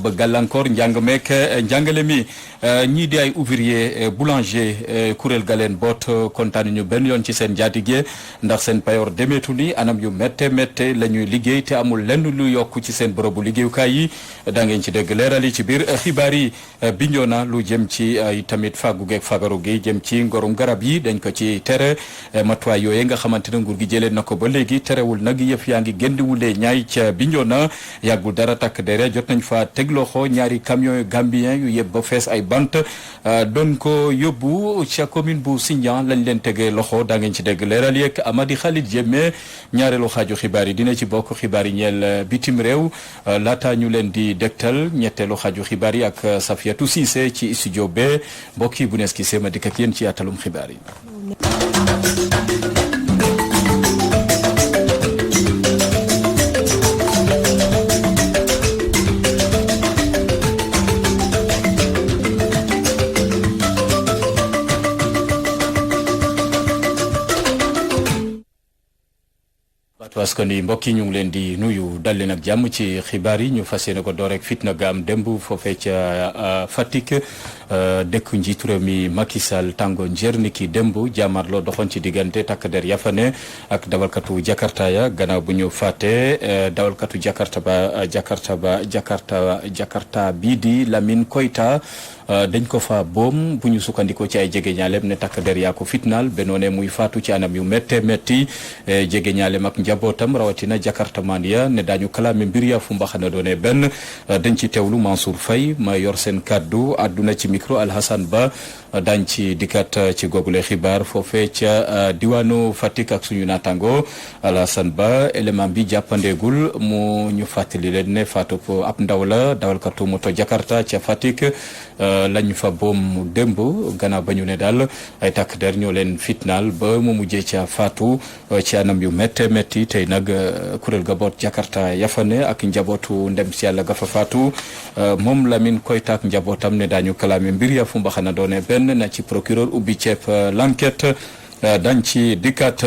ba gàllankoor njàng meek njàngale mi ñii di ay ouvrier boulanger kuréel ga leen boot kontaan ñu benn yoon ci seen njaatige ndax seen payoor demeetu ni anam yu métte la ñuy liggéey te amul lenn lu yokk ci seen bërëbu liggéeyukaay yi daa ngeen ci dégg leeral yi ci biir xibaar yi Bignona lu jëm ci tamit fàggu geeg fagaru gi jëm ci ngorum garab yi dañ ko ci tere matuwaay yooyu nga xamante ne nguur gi jëlee na ko ba léegi terewul nag yëf yaa ngi géndiwulee ñaay ca Bignona yàggul dara takk dere jot nañ fa teg loxo ñaari camion yu gambien yu yëpp ba fees ay bant doon ko yóbbu ca commune bu Sindian lañ leen tegee loxo daa ngeen ci dégg leeral yeeg Amady Khalid Jemme ñaareelu xaaju xibaar yi dina ci bokk xibaar yi ñeel bitim réew laata ñu leen di dégtal ñetteelu xaaju xibaar yi ak Safiatou Cissé ci studio B mbokk yi bu nees ki seema dikk ak yéen ci atalum xibaar yi. parce que ni mbokk yi ñu ngi leen di nuyu dal leen ak jàmm ci xibaar yi ñu fas yéene ko door rek fitna ga am démb foofee ca Fatick dëkk njiitu réew mi Macky Sall tàngo njër ni ki démb jàmmarloo doxoon ci diggante takk der yafane ak dawalkatu Jakarta ya gannaaw bu ñu fàtte dawalkatu Jakarta bii di Lamine Koita dañ ko fa boom bu ñu sukkandikoo ci ay jege ñaaleem ne takk der yaa ko fitnaal benoone muy faatu ci anam yu métti jege ñaaleem ak njabootam rawatina Jakarta man ya ne daañu kalaame mbir ya fu mbaxana doone benn dañ ci teewlu Mansour Faye ma yor seen kaddu àdduna ci micro Alhassane Ba dañ ci dikkat ci googule xibaar foofee ca diwaanu Fatick ak suñu naataango Alhassane Ba élément bi jàppandeegul mu ñu fàttali leen ne faatu ab ndaw la dawalkatu moto Jakarta ca Fatick lañ fa boom démb gannaaw ba ñu ne daal ay takk der ñoo leen fitnaal ba mu mujjee ca faatu ci anam yu métti tey nag kuréel ga boot Jakarta yafane ak njabootu ndem si yàlla ga fa faatu moom Lamine Koita ak njabootam ne daañu kalaame mbir ya fu mbaxana doone benn na ci procureur ubbi ceeb l'enquête dañ ci dikkat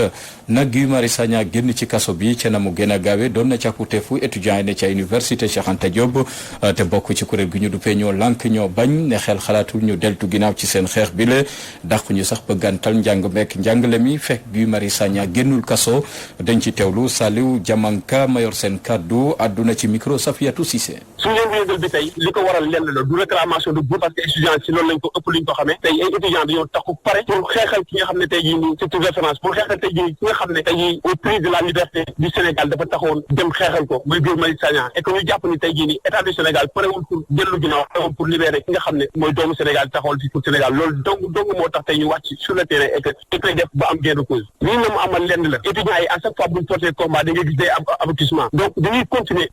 nag Guy Marius Sagna génn ci kaso bi ca na mu gën a gaawe doon na càkkuteefu étudiant yi ne ca université Cheikh Anta Diop te bokk ci kuréel gi ñu duppee ñoo lànk ñoo bañ ne xel xalaatul ñu deltu ginnaaw ci seen xeex bi le dàq ñu sax bëggantal njàng meek njàngale mi fekk Guy Marius Sagna génnul kaso dañ ci teewlu Saliou Diamanka mayor seen kaddu àdduna ci micro Safiatou Cissé. suñu yëngu-yëngal bi tey li ko waral lenn la du réclamation de bourse parce que étudiant ci loolu lañ ko ëpp luñ ko xamee tey ay étudiant dañoo taxu pare pour xeexal ki nga xam ne tey jii nii c'est une référence pour xeexal tey jii ki nga xam ne tey jii au prix de la liberté du Sénégal dafa taxawoon dem xeexal ko muy Guy Marius Sagna et que ñu jàpp ni tey jii nii état du Sénégal parewul pour dellu ginnaaw parewul pour libérer ki nga xam ne mooy doomu Sénégal taxawal fi pour Sénégal loolu dong moo tax tey ñu wàcc sur le terrain et que koy def ba am gain de cause lii na mu amal lenn la étudiants yi à chaque fois bu ñu porté combat da nga gis day am aboutissement donc dinañ continuer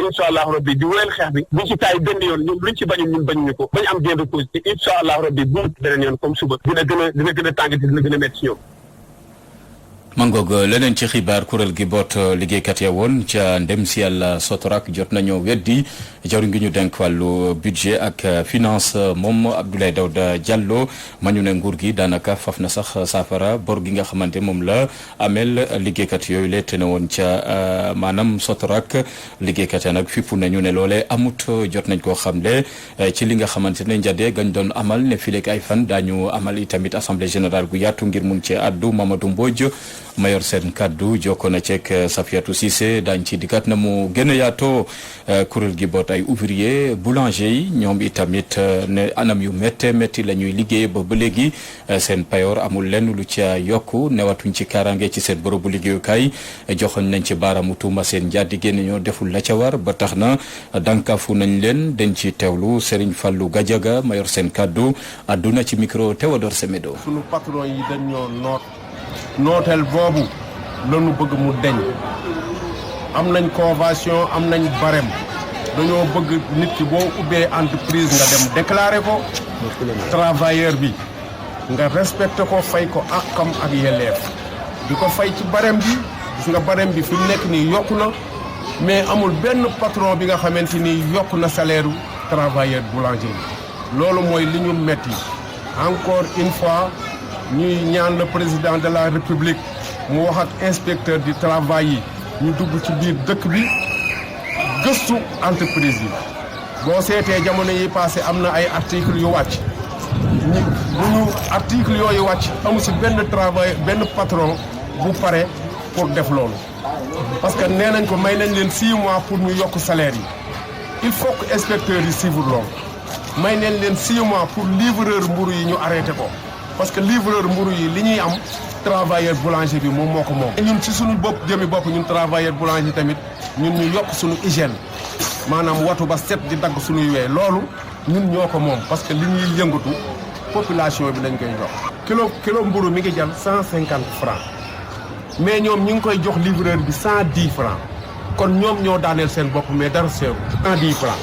incha allah rabbi di wéyal xeex bi buñ ci taay benn yoon ñun luñ ci bañu ñun bañuñu ko bañ am gain de cause te incha allah rabbi bu beneen yoon comme suba dina gën a tàngati dina gën a métti ci ñoom. mangoog leneen ci xibaar kuréel gi boot liggéeykat ya woon ca ndem si yàlla Sotrac jot nañoo weddi jawriñ gi ñu denk wàllu budget ak finance moom Abdoulaye Daouda Diallo ma ñu ne nguur gi daanaka faf na sax saafara bor gi nga xamante moom la amel liggéeykat yooyu le te ne woon ca maanaam Sotrac liggéeykat ya nag fippu nañu ne loolee amut jot nañ koo xamle ci li nga xamante ne njadee gañ doon amal ne fileeg ay fan daañu amal itamit assemblée générale gu yaatu ngir mun ci addu Mamadou Mbodj mayor seen kaddu jokkoo na ceeg Safiatou Cissé daañ ci dikkat na mu gën a yaatoo kuréel gi boot ay ouvrier boulanger yi ñoom itamit ne anam yu métti la ñuy liggéey ba léegi seen payoor amul lenn lu ca yokku newatuñ ci kaaraange ci seen bërëbu liggéeyukaay joxoñ nañ ci baaraamu tuuma seen njaatige ne ñoo deful la ca war ba tax na dankafu nañ leen dañ ci teewlu Serigne Fallou Gadiaga mayor seen kaddu àdduna ci micro Théodore Semedo. sunu patron yi dañoo nooteel boobu lañu bëgg mu deñ am nañ convention am nañ barème dañoo bëgg nit ki boo ubbee entreprise nga dem déclarer ko travailleur bi nga respecté ko fay ko àqam ak yelleef di ko fay ci barème bi gis nga barème bi fi mu nekk nii yokku na mais amul benn patron bi nga xamante ni yokku na salaire travailleur boulanger bi loolu mooy li ñu metti encore une fois ñuy ñaan le président de la république mu wax ak inspecteur du travail yi ñu dugg ci biir dëkk bi gëstu entreprise yi boo seetee jamono yi passé am na ay articles yu wàcc bu ñu articles yooyu wàcc amu si benn travail benn patron bu pare pour def loolu parce que nee nañ ko may nañ leen 6 mois pour ñu yokk salaire yi il faut que inspecteurs yi suivre loolu may nañ leen 6 mois pour livreur mburu yi ñu arrêté ko parce que livreur mburu yi li ñuy am travailleur boulanger bi moom moo ko moom. ñun ci suñu bopp jëmi bopp ñun travailleur boulanger tamit ñun ñu yokk suñu hygiène maanaam watu ba set di dagg suñuy wee loolu ñun ñoo ko moom parce que li ñuy yëngatu population bi lañ koy jox. kilo mburu mi ngi jar 150 francs mais ñoom ñu ngi koy jox livreur bi 110 francs kon ñoom ñoo daaneel seen bopp mais dara seeru 110 francs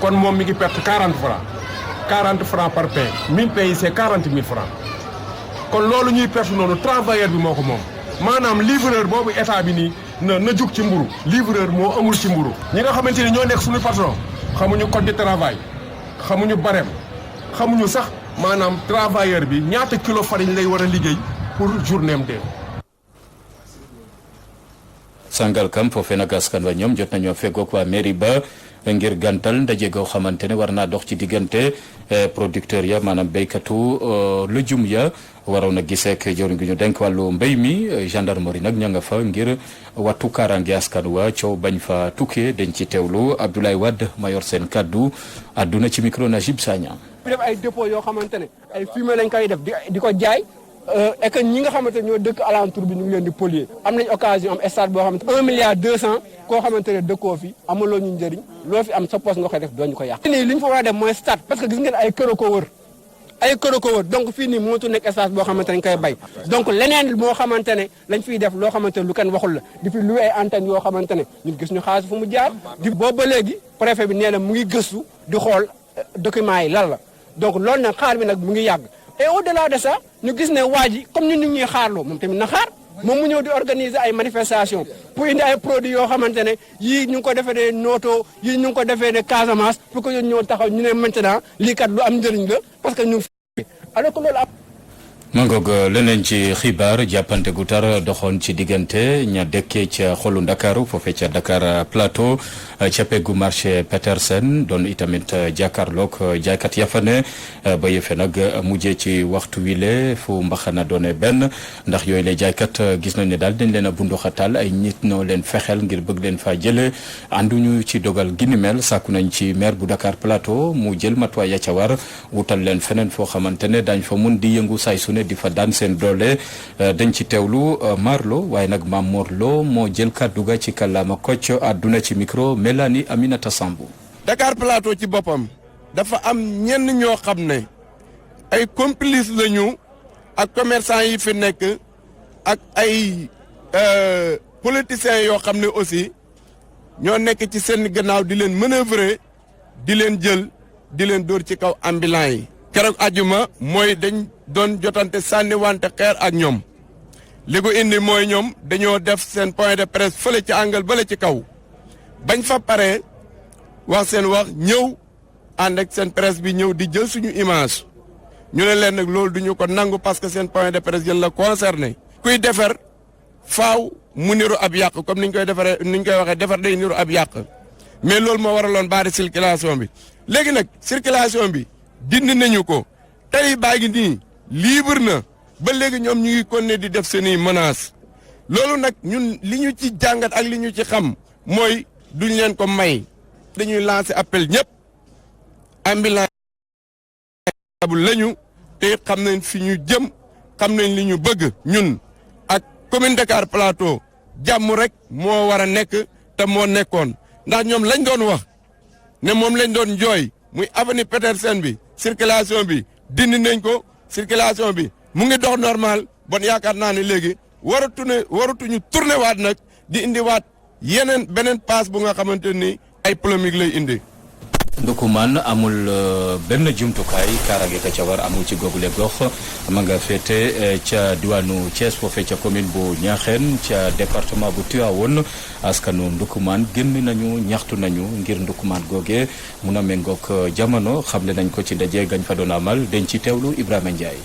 kon moom mi ngi perte 40 francs 40 francs par pain 1000 pains yi c'est 40 000 francs kon loolu ñuy perte noonu travailleur bi moo ko moom maanaam livreur boobu état bi nii na jug ci mburu livreur moo amul ci mburu ñi nga xamante ni ñoo nekk suñu patron xamuñu code du travail xamuñu barème xamuñu sax maanaam travailleur bi ñaata kilo farine lay war a liggéey pour journée am dee. Sangalkam foofee nag askan wa ñoom jot nañoo feggoog waa mairie ba ngir gàntal ndaje goo xamante ne war naa dox ci diggante producteur ya maanaam béykatu lëjum ya waroon a gisee ak jëwriñ gi ñu denk wàllu mbéy mi gendarmerie nag ña nga fa ngir wattu kaaraange askan wa coow bañ fa tukkee dañ ci teewlu Abdoulaye Wade mayor seen kaddu àdduna ci micro Najib Sagna. def ay dépôt yoo xamante ne ay fumier lañ koy def di ko jaay. et que ñi nga xamante ne ñoo dëkk alentour bi ñu ngi leen di polluer am nañ occasion am stade boo xamante 1 milliard 200 koo xamante ne dëkkoo fi amaloo ñu njëriñ loo fi am sa poste nga koy def dooñu ko yàq. nii li ñu fa war a def mooy stade parce que gis ngeen ay kër ko wër donc fii nii mootu nekk stade boo xamante ne ñu koy bay donc leneen moo xamante ne lañ fiy def loo xamante ne lu kenn waxul la di fi lu ay antenne yoo xamante ne ñun gis ñu xaalis fu mu jaar di boobu ba léegi préfet bi nee na mu ngi gëstu di xool documents yi lan la donc loolu nag xaar bi nag mu ngi yàgg. et au-delà de ça ñu gis ne waa ji comme ñun ñu ñuy xaarloo moom tamit na xaar moom mu ñëw di organiser ay manifestations pour indi ay produits yoo xamante ne yii ñu ngi ko defee ne Noto yii ñu ngi ko defee ne Casamance pour que ñu ñëw taxaw ñu ne maintenant lii kat lu am njëriñ la parce que ñu alors que loolu am. mangoog leneen ci xibaar jàppante gu tar doxoon ci diggante ña dëkkee ca xolu Ndakaaru foofee ca Dakar Plateau ca peggu marché Petersen doon itamit jàkkaarloog jaaykat ya fa ne ba yëfe nag mujjee ci waxtu wile fu mbaxana doone benn ndax yooyu la jaaykat gis nañ ne daal dañ leen a bunduxatal ay nit noo leen fexeel ngir bëgg leen faa jëlee ànduñu ci dogal gi ni mel sàkku nañ ci maire bu Dakar Plateau mu jël matuwaay ya ca war wutal leen feneen foo xamante ne dañ fa mun di yëngu saay su ne di fa daan seen doole dañ ci teewlu Marlo waaye nag Mame Mor Lo moo jël kàddu ga ci kàllaama Kocc àdduna ci micro Mélanie Aminata Sambou. Dakar Plateau ci boppam dafa am ñenn ñoo xam ne ay complice lañu ak commerçant yi fi nekk ak ay politiciens yoo xam ne aussi ñoo nekk ci seen gannaaw di leen manœuvrer di leen jël di leen dóor ci kaw ambulant yi. keroog ajuma mooy dañ doon jotante sànni wante xeer ak ñoom li ko indi mooy ñoom dañoo def seen point de presse fële ci angle bële ci kaw bañ fa pare wax seen wax ñëw ànd ak seen presse bi ñëw di jël suñu image ñu ne leen nag loolu duñu ko nangu parce que seen point de presse yéen la concerné. kuy defar faaw mu niru ab yàq comme niñ koy defaree niñ koy waxee defar day niru ab yàq mais loolu moo waraloon baari circulation bi léegi nag circulation bi. dindi nañu ko tey baa ngi nii libre na ba léegi ñoom ñu ngi continuer di def seeni menaces loolu nag ñun li ñu ci jàngat ak li ñu ci xam mooy duñ leen ko may dañuy lancer appel ñëpp ambulance lañu te xam nañ fi ñu jëm xam nañ li ñu bëgg ñun ak commune Dakar Plateau jàmm rek moo war a nekk te moo nekkoon ndax ñoom lañ doon wax ne moom lañ doon jooy muy avenue Petersen bi circulation bi dindi nañ ko circulation bi mu ngi dox normal bon yaakaar naa ne léegi waratuñu tourné waat nag di indi waat yeneen beneen passe bu nga xamante ni ay polémique lay indi. Ndukumaan amul benn jumtukaay kaaraange ka ca war amul ci googule gox ma nga féete ca diwaanu Thiès foofee ca commune bu Niakhène ca département bu Tivaouane askanu Ndukumaan génn nañu ñaxtu nañu ngir Ndukumaan googe mun a méngoog jamono xamle nañ ko ci daje gañ fa doon amal dañ ci teewlu Ibrahima Ndiaye.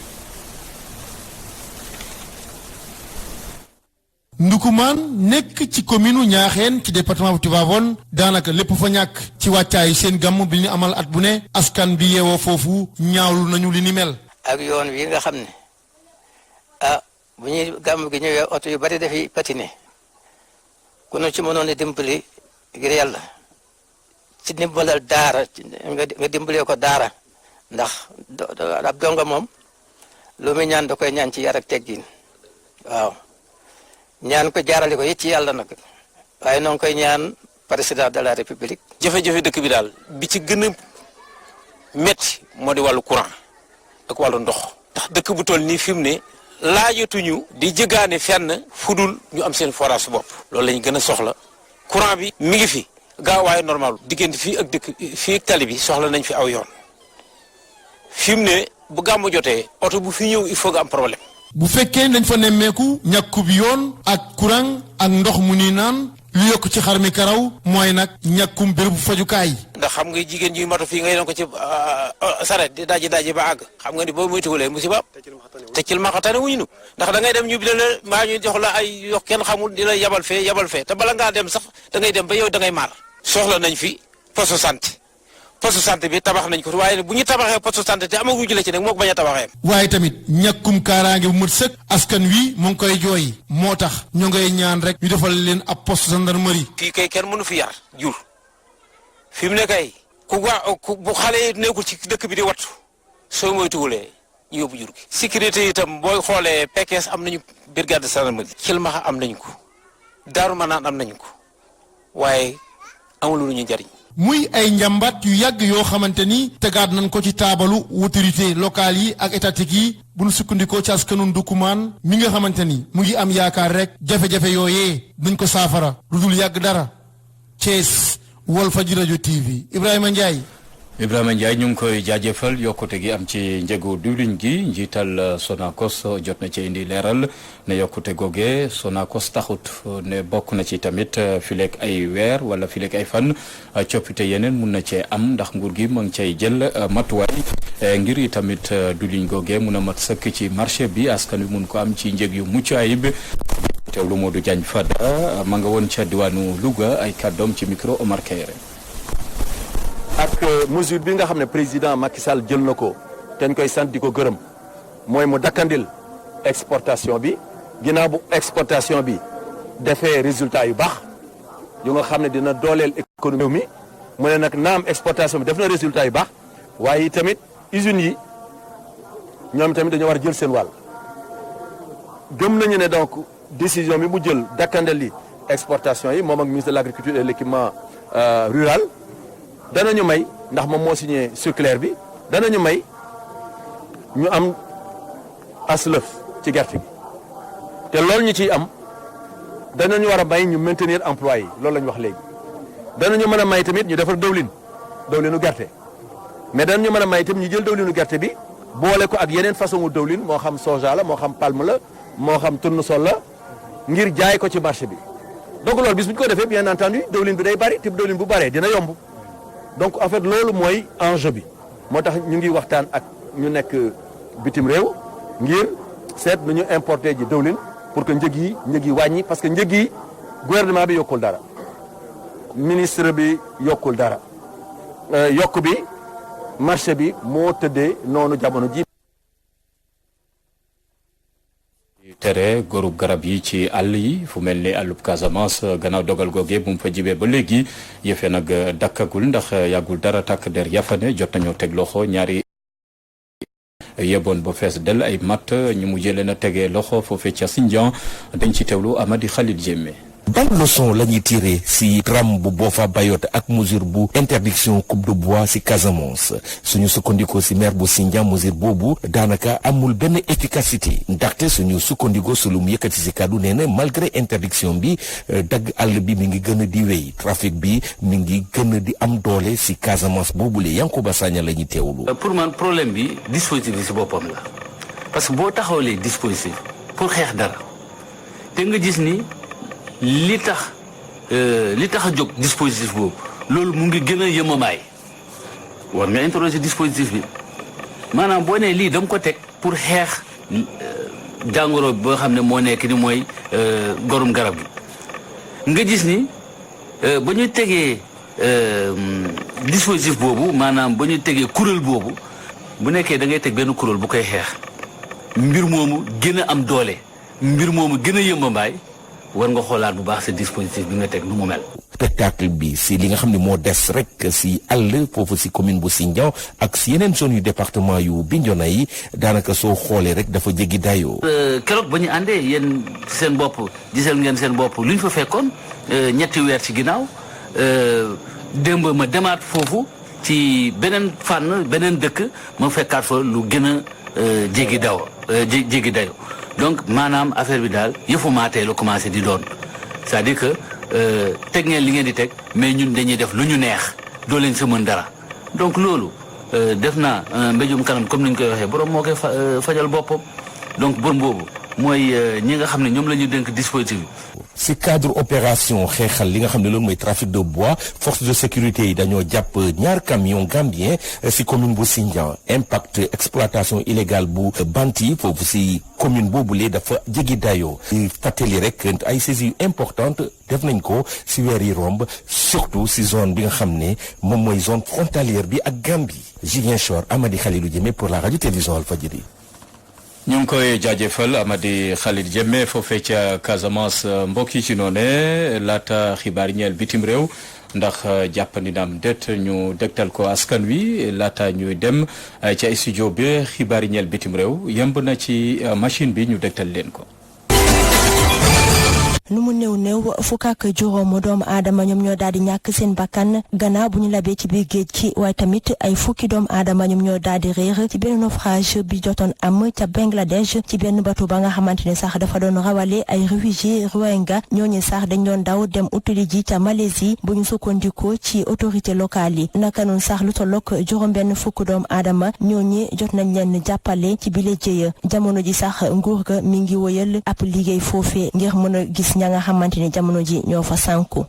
Ndukumaan nekk ci commune Ñaaxeen ci département bu Tivaouane daanaka lépp fa ñàkk ci wàccaay seen gàmm bi ñu amal at bu ne askan bi yeewoo foofu ñaawlu nañu li ni mel. ak yoon wi nga xam ne bu ñuy gàmm gi ñëwee oto yu bari dafiy patiné ku nu ci mënoon a dimbali ngir yàlla ci dimbalal daara nga dimbalee ko daara ndax ab donga moom lu muy ñaan da koy ñaan ci yar ak teggin waaw ñaan ko jaarale ko it ci yàlla nag waaye noo ngi koy ñaan président de la république. jafe-jafe dëkk bi daal bi ci gën a métti moo di wàllu courant ak wàllu ndox. ndax dëkk bu toll nii fi mu ne laajatuñu di jëgaane fenn fudul ñu am seen forage bopp. loolu lañ gën a soxla courant bi mi ngi fi gaaw waaye normal diggante fii ak dëkk fii ak tali bi soxla nañ fi aw yoon fi mu ne bu gàmmu jotee oto bu fi ñëw il faut nga am problème. bu fekkee dañ fa nemmeeku ñàkkub yoon ak courant ak ndox mu ni naan lu yokk ci xar mi karaw mooy nag ñàkkum bérébu fajukaay. ndax xam nga jigéen ñuy matu fii ngay doon ko ci saret di daji ba àgg xam nga ni boo moytuwulee musiba te ci ma xatane wuñu ndax da ngay dem ñu bi la maa ñu jox la ay yox kenn xamul di la yabal fee te bala ngaa dem sax da ngay dem ba yow da ngay maar. soxla nañ fi poste santé bi tabax nañ ko waaye bu ñu tabaxee poste santé te amaguñu la ci nag moo ko bañ a tabaxee. waaye tamit ñàkkum kaaraange bu mat sëkk askan wi mu ngi koy jooy moo tax ñu ngay ñaan rek ñu defal leen ab poste gendarmerie. fii kay kenn mënu fi yar jur fi mu ne kay bu xale yi nekkul ci dëkk bi di wattu soo moytuwulee ñu yóbbu jur gi. sécurité itam booy xoolee Pekes am nañu brigade de gendarmerie. Kilmaxa am nañ ko Daaru Manaan am nañ ko waaye amul lu ñu njariñ. muy ay njàmbat yu yàgg yoo xamante ni tegaat nañ ko ci taabalu autorité locale yi ak étatique yi bu nu sukkandikoo ci askanu Ndukumaan mi nga xamante ni mu ngi am yaakaar rek jafe-jafe yooyee dañ ko saafara lu dul yàgg dara. Thiès Walfadjri rajo TV Ibrahima Ndiaye. Ibrahima Ndiaye ñu ngi koy jaajëfal yokkute gi am ci njëgu diwlin gi njiital Sonacos jot na ci indi leeral ne yokkute googe Sonacos taxut ne bokk na ci tamit fileek ay weer wala fileek ay fan coppite yeneen mun na cee am ndax nguur gi mu ngi cay jël matuwaay ngir i tamit diwlin googe mun a mat sëkk ci marché bi askan wi mun ko am ci njëg yu mucc ayib. teewlu Modou Diagne Fada ma nga woon ca diwaanu Louga ay kàddoom ci micro Omar Kayre. ak mesure bi nga xam ne président Macky Sall jël na ko te ñu koy sant di ko gërëm mooy mu dakkandil exportation bi ginnaaw bu exportation bi defee résultat yu baax yu nga xam ne dina dooleel économie mi mu ne nag naam exportation bi def na résultat yu baax waaye tamit usines yi ñoom tamit dañoo war a jël seen wàll gëm nañu ne donc décision bi mu jël dakkandil li exportation yi moom ak ministre de l'agriculture et de l'équipement rural danañu may ndax moom moo signé circulaire bi danañu may ñu am aslëf ci gerte gi te loolu ñu ciy am danañu war a may ñu maintenir emploi yi loolu la ñu wax léegi danañu mën a may tamit ñu defar dawlinu gerte mais danañu mën a may tamit ñu jël dawlinu gerte bi boole ko ak yeneen façon wu dawlin moo xam soja la moo xam palme la moo xam tournesol la ngir jaay ko ci marché bi donc loolu bis bu ñu ko defee bien entendu dawlin bi day bari te dawlin bu baree dina yomb donc en fait loolu mooy enjeu bi moo tax ñu ngi waxtaan ak ñu nekk bitim réew ngir seet nu ñu importer ji dawlin pour que njëg yi wàññi parce que njëg yi gouvernement bi yokkul dara ministre bi yokkul dara yokk bi marché bi moo tëddee noonu jamono ji. tere gorub garab yi ci àll yi fu mel ni àllub Casamance gannaaw dogal googee bu mu fa jibee ba léegi yëfe nag dakkagul ndax yàggul dara takk der yafane jot nañoo teg loxo ñaari yeboon ba fees del ay matt ñu mujjee leen a tegee loxo foofee ca Sindian dañ ci teewlu Amady Khalid Jémé. ban leçon la ñuy tiré si drame bu Boffa Bayotte ak mesure bu interdiction coupe de bois si Casamance suñu sukkandikoo si maire bu Sindian mesure boobu daanaka amul benn efficacité ndaxte suñu sukkandikoo su lu mu yëkkati si kàddu nee na malgré interdiction bi dagg àll bi mi ngi gën a di wéy trafic bi mi ngi gën a di am doole si Casamance boobule Yankuba Sagna la ñuy teewlu. pour man problème bi dispositif bi si boppam la parce que boo taxawalee dispositif pour xeex dara te nga gis ni. li tax a jóg dispositif boobu loolu mu ngi gën a yëmamaay war nga interroger dispositif bi maanaam boo nee lii dama ko teg pour xeex jàngoro boo xam ne moo nekk ni mooy gorum garab gi nga gis ni ba ñu tegee dispositif boobu maanaam ba ñu tegee kuréel boobu bu nekkee da ngay teg benn kuréel bu koy xeex mbir moomu gën a am doole mbir moomu gën a yëmbambaay war nga xoolaat bu baax sa dispositif bi nga teg nu mu mel. spectacle bi si li nga xam ne moo des rek si àll foofu si commune bu Sindian ak si yeneen zone yu département yu Bignona yi daanaka soo xoolee rek dafa jéggi dayoo. keroog ba ñu àndee yéen seen bopp gisal ngeen seen bopp lu ñu fa fekkoon ñetti weer ci ginnaaw démb ma demaat foofu ci beneen fànn beneen dëkk ma fekkaat fa lu gën a jéggi dayoo donc maanaam affaire bi daal yëfu maatee la commencé di doon c'est-à-dire que teg ngeen li ngeen di teg mais ñun dañuy def lu ñu neex doo leen si mën dara donc loolu def naa mbéjum kanam comme ni ñu koy waxee borom moo koy fajal boppam donc borom boobu mooy ñi nga xam ne ñoom la ñu dénk dispositif bi. si cadre opération xeexal li nga xam ne loolu mooy trafic de bois force de sécurité yi dañoo jàpp ñaar camion gambien si commune bu Sindian impact exploitation illégale bu Banti foofu si commune boobulee dafa jéggi dayoo fàttali rek ay saisies importantes def nañ ko si weer yi romb surtout si zone bi nga xam ne moom mooy zone frontalière bi ak Gambie. Ziguinchor Amady Khalilou Diémé pour la radio télévision Walfadjri. ñu ngi koy jaajëfal Amady Khalil Diémé foofee ca Casamance mbokk yi ci noone laata xibaar ñeel bitim réew ndax jàppandi naam det ñu dégtal ko askan wi laata ñuy dem ca studio bi xibaar ñeel bitim réew yemb na ci machine bi ñu dégtal leen ko. nu mu néew fukk ak juróomu doomu aadama ñoom ñoo daal di ñàkk seen bakkan gannaaw bu ñu labee ci biir géej gi waaye tamit ay fukki doomu aadama ñoom ñoo daal di réer ci benn naufrage bi jotoon am ca Bangladesh ci benn bateau ba nga xamante ne sax dafa doon rawale ay réfugiés Rohingya ñooñu sax dañ doon daw dem utali ji ca Malaisie bu ñu sukkandikoo ci autorité locale yi naka noonu sax lu tollook juróom benn fukk doomu aadama ñooñu jot nañ leen jàppale ci bile jéeya jamono ji sax nguur ga mi ngi wëyal ab liggéey foofee ngir mën a gis ña nga xamante ne jamono ji ñoo fa sànku.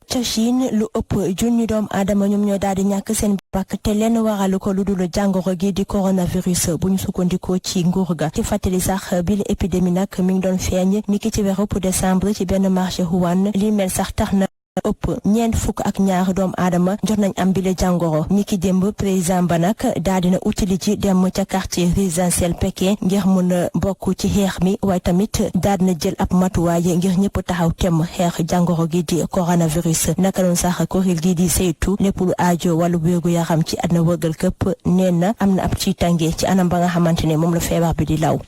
ca Chine lu ëpp junni doomu aadama ñoom ñoo daal di ñàkk seen bakkan te lenn waralu ko lu dul jàngoro gi di coronavirus bu ñu sukkandikoo ci nguur ga ci fàttali sax bi la épidémie nag mi ngi doon feeñ ni ki ci weeru décembre ci benn marché Wuhan li mel sax tax na ëpp ñeent fukk ak ñaar doomu aadama jot nañ am bile jàngoro ni ki démb président ba nag daal dina utili ci dem ca quartier résidentiel Pékin ngir mën a bokk ci xeex mi waaye tamit daal dina jël ab matuwaay ngir ñëpp taxaw temm xeex jàngoro gi di coronavirus naka noonu sax kuréel gi di saytu lépp lu aajo wàllu wérgu yaram ci àdduna wërgal këpp nee na am na ab ci tànge ci anam ba nga xamante ne moom la feebar bi di law.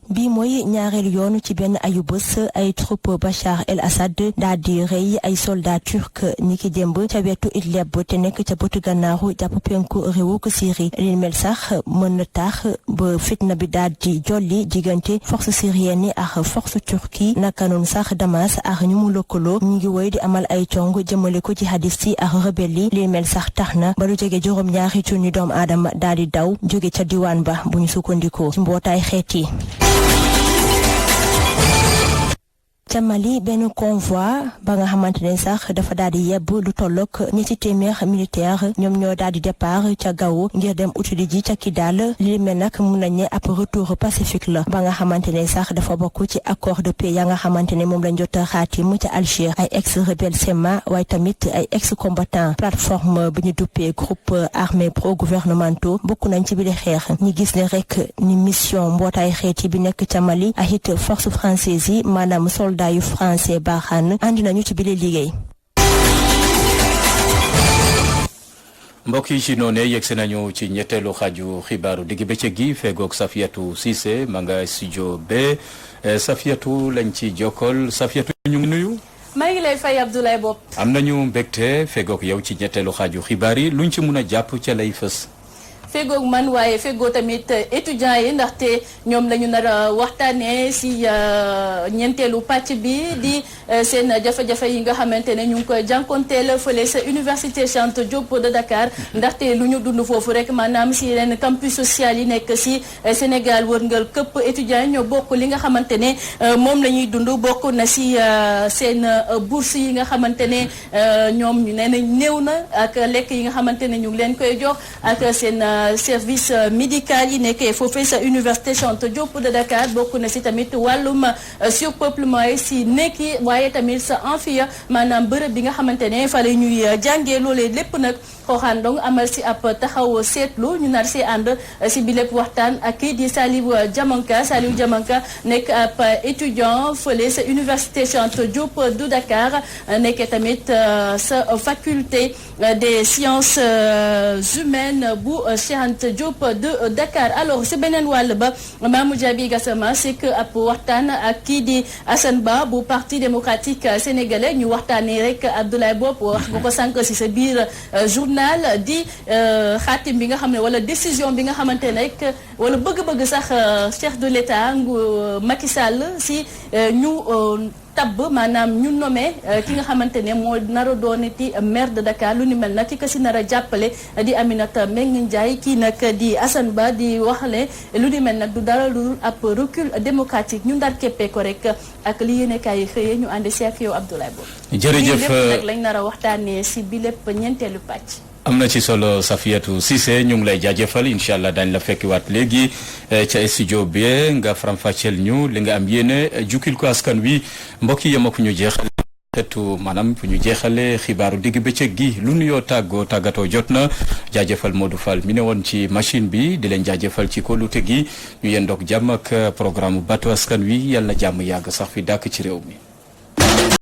bi mooy ñaareelu yoon ci benn ayu bés ay troupe Bachar el Assad daal di rey ay soldat turc ni ki démb ca wetu Idlib te nekk ca bëtu gannaaru jàpp penku réewu ko Syrie li mel sax mën na tax ba fitna bi daal di jolli diggante force syrienne yi ak force turque naka noonu sax Damas ak ñu mu lëkkaloo ñu ngi woy di amal ay cong jëmale ko jihadiste yi ak rebelle yi li mel sax tax na ba lu jóge juróom-ñaari junni doomu aadama daal di daw jóge ca diwaan ba bu ñu sukkandikoo ci mbootaay xeet yi. ca Mali benn convoi ba nga xamante ne sax dafa daal di yebb lu tollook ñetti téeméer militaire ñoom ñoo daal di départ ca Gao ngir dem utili ji ca Kidal li mel nag mun nañ ne ab retour pacifique la ba nga xamante ne sax dafa bokk ci accord de paix ya nga xamante ne moom lañ jot a xaatim ca Alger ay ex rebelle SEMA waaye tamit ay ex combattant plateforme bi ñu duppee groupe armé pro gouvernementaux bokk nañ ci biir xeex ñi gis ne rek ni mission mbootaay xeet yi bi nekk ca Mali ak it force française yi maanaam soldat yu français baaxaan andi nañu ci bile liggéey. mbokk yi ci noonu yegsi nañu ci ñetteelu xaaju xibaaru digg bëccëg gi fegoog Safiatou Cissé ma nga studio B Safiatou lañ ci jokkol Safiatou ñu ngi nuyu. maa ngi lay fay Abdoulaye Bopp. am nañu mbégte fegoog yow ci ñetteelu xaaju xibaar yi luñ ci mun a jàpp ca lay fës. feggoog man waaye feggoo tamit étudiants yi ndaxte ñoom la ñu nar a waxtaanee si ñeenteelu pàcc bi di seen jafe-jafe yi nga xamante ne ñu ngi koy jànkonteel fële sa université Cheikh Anta Diop de Dakar ndaxte lu ñu dund foofu rek maanaam si yeneen campus social yi nekk si Sénégal wërngal këpp étudiants yi ñoo bokk li nga xamante ne moom la ñuy dund bokk na si seen bourse yi nga xamante ne ñoom ñu nee na néew na ak lekk yi nga xamante ne ñu ngi leen koy jox ak seen service médical yi nekkee foofee sa université Cheikh Anta Diop de Dakar bokk na si tamit wàllum surpeuplement yi si nekk yi waaye tamit sa amphiya maanaam bërëb bi nga xamante ne fa la ñuy jàngee loolee lépp nag xooxaan donc amal si ab taxaw seetlu ñu nar si ànd si bi lépp waxtaan ak kii di Saliou Diamanka nekk ab étudiant fële sa université Cheikh Anta Diop de Dakar nekk tamit sa faculté des sciences humaines bu Cheikh Anta Diop de Dakar alors si beneen wàll ba Mamour Diaby Gassama c'est que ab waxtaan ak kii di Assane Ba bu parti démocratique sénégalais ñu waxtaanee rek Abdoulaye Bob wax nga ko sànq si sa biir journal di xaatim bi nga xam ne wala décision bi nga xamante ne rek wala bëgg-bëgg sax chef de l'État Macky Sall si ñu tabb maanaam ñu nommé ki nga xamante ne moo nar a doonati maire de Dakar lu ni mel nag ki ko si nar a jàppale di Aminata Mbengue Ndiaye kii nag di Assane Ba di waxle lu ni mel nag du dara lu ab recul démocratique ñu ndar keppee ko rek ak li yéenekaay yi xëyee ñu ànd si ak yow Abdoulaye Bob. jërëjëf lépp nag lañ nar a waxtaanee si bi lépp ñeenteelu pàcc. am na ci solo Safiatou Cissé ñu ngi lay jaajëfal incha allah dañ la fekkiwaat léegi ca studio bi nga faram-fàcceel ñu li nga am yéene jukkil ko askan wi mbokk yi yem ak ñu jeexal xeetu maanaam fu ñu jeexale xibaaru digg bëccëg gi lu nuyoo tàggatoo jot na jaajëfal Modou Fall mi ne woon ci machine bi di leen jaajëfal ci kóolute gi ñu yendoog jàmm ak programme bateau askan wi yàlla na jàmm yàgg sax fi dàkk ci réew mi.